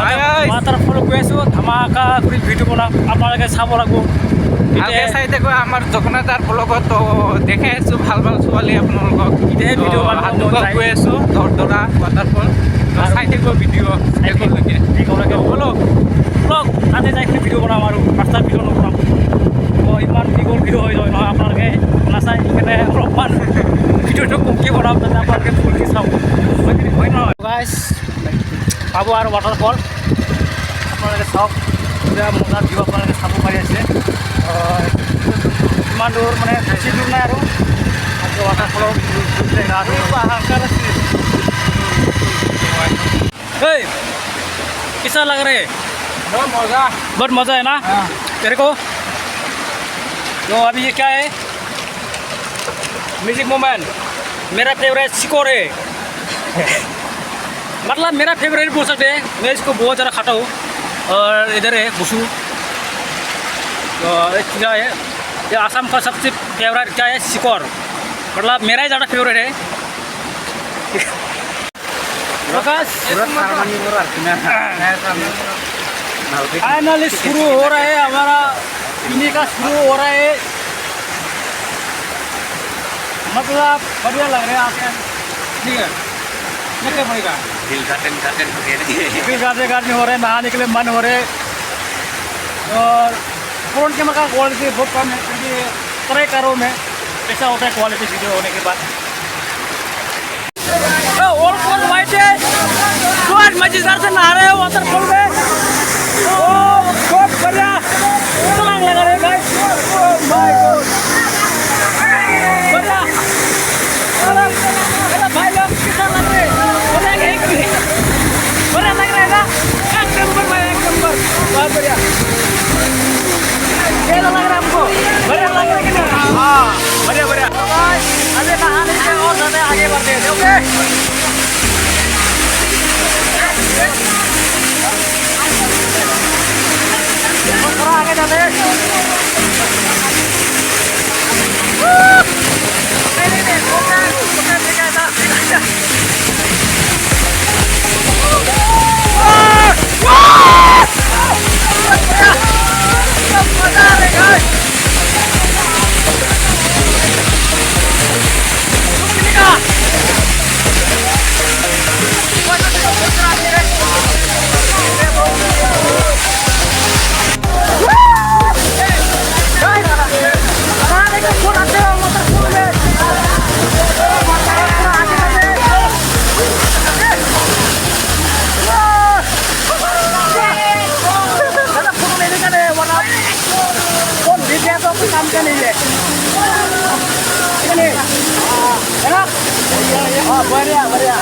waterfall গৈ আছোঁ ধামাকা কৰি ভিডিঅ' বনাম আপোনালোকে চাব লাগিব ভালকে চাই থাকো আমাৰ জগন্নাথৰ ব্লগত তো দেখাই আছোঁ ভাল ভাল ছোৱালী আপোনালোকক এতিয়া ভিডিঅ' বনাব গৈ আছোঁ ধৰধৰা ৱাটাৰফল চাই থাকিব ভিডিঅ' একেলগে ব'লো ব্লগ তাতে যাই ভিডিঅ' বনাম আৰু ৰাস্তাৰ ভিডিঅ' নবনাম ইমান দীঘল ভিডিঅ' হৈ যায় নহয় আপোনালোকে নাচাই সেইকাৰণে অলপমান ভিডিঅ'টো কমকৈ বনাম যাতে আপোনালোকে ফুলকৈ চাওক হয় নহয় গাইজ পাব আৰু ৱাটাৰফল আপোনালোকে চাওক এতিয়া মজা ভিউ আপোনালোকে চাব পাৰি আছে ইমান দূৰ মানে বেছি দূৰ নাই আৰু ৱাটাৰফলৰ कैसा लग रहे बहुत मज़ा है ना तेरे को तो अभी ये क्या है म्यूजिक मोमेंट मेरा फेवरेट सिकोर है मतलब मेरा फेवरेट बोल सकते हैं मैं इसको बहुत ज़्यादा खाता हूँ और इधर है बुसू तो क्या है ये आसाम का सबसे फेवरेट क्या है सिकोर मतलब मेरा ही ज़्यादा फेवरेट है फाइनली शुरू हो रहा है हमारा पीने का शुरू हो रहा है मतलब बढ़िया लग रहा है आपके ठीक है क्या पड़ेगा दिल गार्डन हो रहे हैं नहाने के लिए मन हो रहे और फ़ोन कैमरा का क्वालिटी बहुत कम है क्योंकि ट्राई करो में कैसा होता है क्वालिटी वीडियो होने के बाद और कौन वाइट है तो आज मजेदार से नहा रहे हो वाटरफॉल में बहुत बढ़िया छलांग लगा रहे गाइस ओह माय गॉड बढ़िया अरे भाई लोग कितना लग रहे बढ़िया लग रहे ना एक नंबर भाई एक नंबर बहुत बढ़िया कैसा लग रहा है आपको बढ़िया लग रहा है कि नहीं हाँ बढ़िया बढ़िया अभी नहाने से और ज़्यादा आगे बढ़ते हैं ओके थोड़ा आगे जाते हैं काम क्या नहीं है है ना हाँ बढ़िया बढ़िया